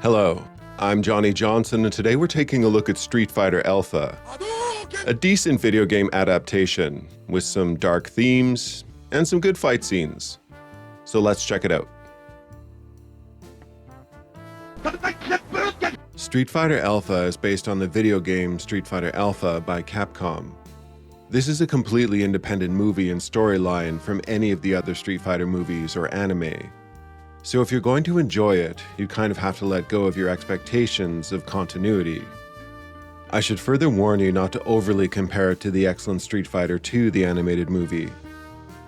Hello, I'm Johnny Johnson, and today we're taking a look at Street Fighter Alpha, a decent video game adaptation with some dark themes and some good fight scenes. So let's check it out. Street Fighter Alpha is based on the video game Street Fighter Alpha by Capcom. This is a completely independent movie and storyline from any of the other Street Fighter movies or anime. So if you're going to enjoy it, you kind of have to let go of your expectations of continuity. I should further warn you not to overly compare it to the excellent Street Fighter II, the animated movie.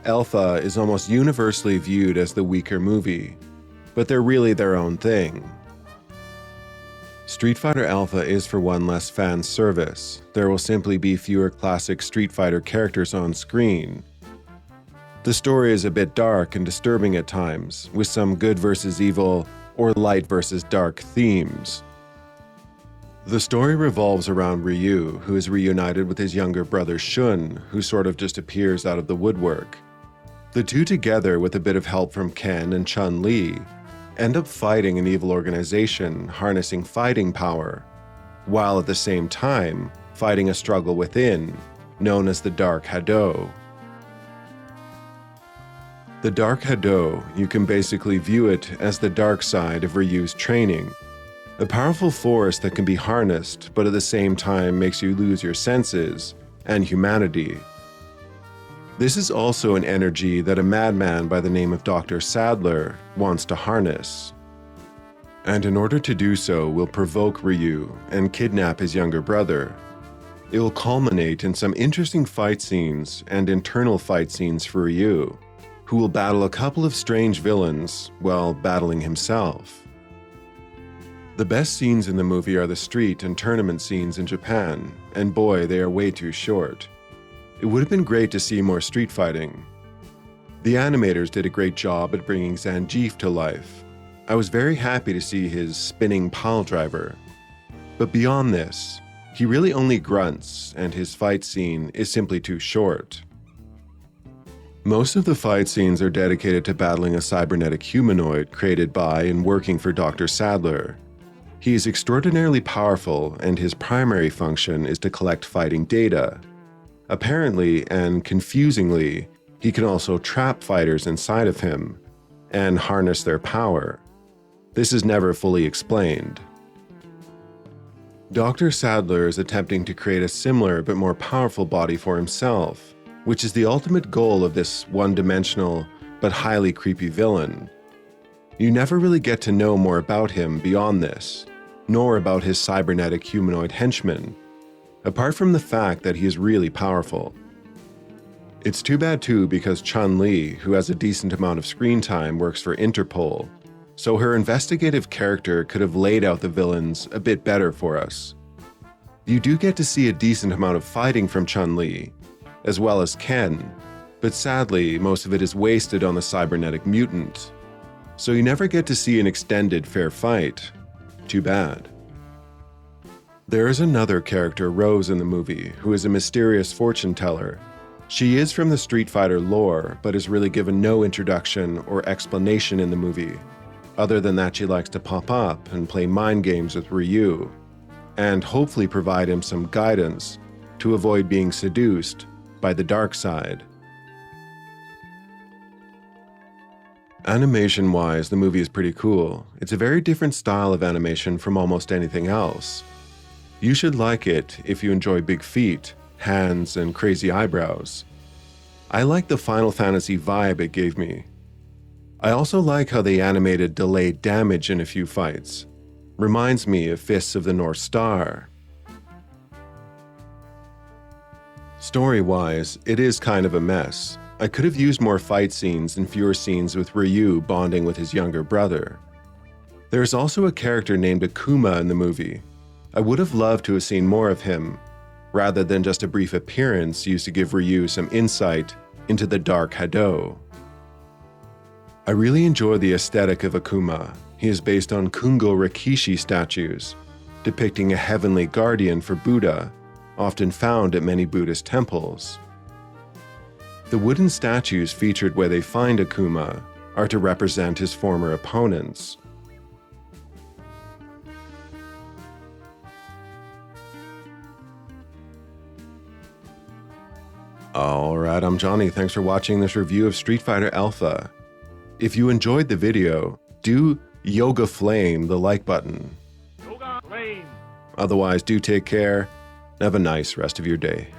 Alpha is almost universally viewed as the weaker movie, but they're really their own thing. Street Fighter Alpha is for one less fan service. There will simply be fewer classic Street Fighter characters on screen. The story is a bit dark and disturbing at times, with some good versus evil or light versus dark themes. The story revolves around Ryu, who is reunited with his younger brother Shun, who sort of just appears out of the woodwork. The two together, with a bit of help from Ken and Chun-Li, end up fighting an evil organization, harnessing fighting power, while at the same time fighting a struggle within, known as the Dark Hado. The Dark Hado, you can basically view it as the dark side of Ryu's training, a powerful force that can be harnessed, but at the same time makes you lose your senses and humanity. This is also an energy that a madman by the name of Dr. Sadler wants to harness. And in order to do so, will provoke Ryu and kidnap his younger brother. It will culminate in some interesting fight scenes and internal fight scenes for Ryu, who will battle a couple of strange villains while battling himself. The best scenes in the movie are the street and tournament scenes in Japan, and boy, they are way too short. It would have been great to see more street fighting. The animators did a great job at bringing Zangief to life. I was very happy to see his spinning pile driver. But beyond this, he really only grunts, and his fight scene is simply too short. Most of the fight scenes are dedicated to battling a cybernetic humanoid created by and working for Dr. Sadler. He is extraordinarily powerful, and his primary function is to collect fighting data. Apparently, and confusingly, he can also trap fighters inside of him and harness their power. This is never fully explained. Dr. Sadler is attempting to create a similar but more powerful body for himself, which is the ultimate goal of this one-dimensional but highly creepy villain. You never really get to know more about him beyond this, nor about his cybernetic humanoid henchman, apart from the fact that he is really powerful. It's too bad too, because Chun-Li, who has a decent amount of screen time, works for Interpol, so her investigative character could have laid out the villains a bit better for us. You do get to see a decent amount of fighting from Chun-Li, as well as Ken, but sadly, most of it is wasted on the cybernetic mutant, so you never get to see an extended fair fight. Too bad. There is another character, Rose, in the movie, who is a mysterious fortune teller. She is from the Street Fighter lore, but is really given no introduction or explanation in the movie, other than that she likes to pop up and play mind games with Ryu, and hopefully provide him some guidance to avoid being seduced by the dark side. Animation-wise, the movie is pretty cool. It's a very different style of animation from almost anything else. You should like it if you enjoy big feet, hands, and crazy eyebrows. I like the Final Fantasy vibe it gave me. I also like how they animated delayed damage in a few fights. Reminds me of Fists of the North Star. Story-wise, it is kind of a mess. I could have used more fight scenes and fewer scenes with Ryu bonding with his younger brother. There is also a character named Akuma in the movie. I would have loved to have seen more of him, rather than just a brief appearance used to give Ryu some insight into the Dark Hado. I really enjoy the aesthetic of Akuma. He is based on Kungo Rikishi statues, depicting a heavenly guardian for Buddha, often found at many Buddhist temples. The wooden statues featured where they find Akuma are to represent his former opponents. Alright, I'm Johnny. Thanks for watching this review of Street Fighter Alpha. If you enjoyed the video, do Yoga Flame the like button. Yoga Flame. Otherwise, do take care and have a nice rest of your day.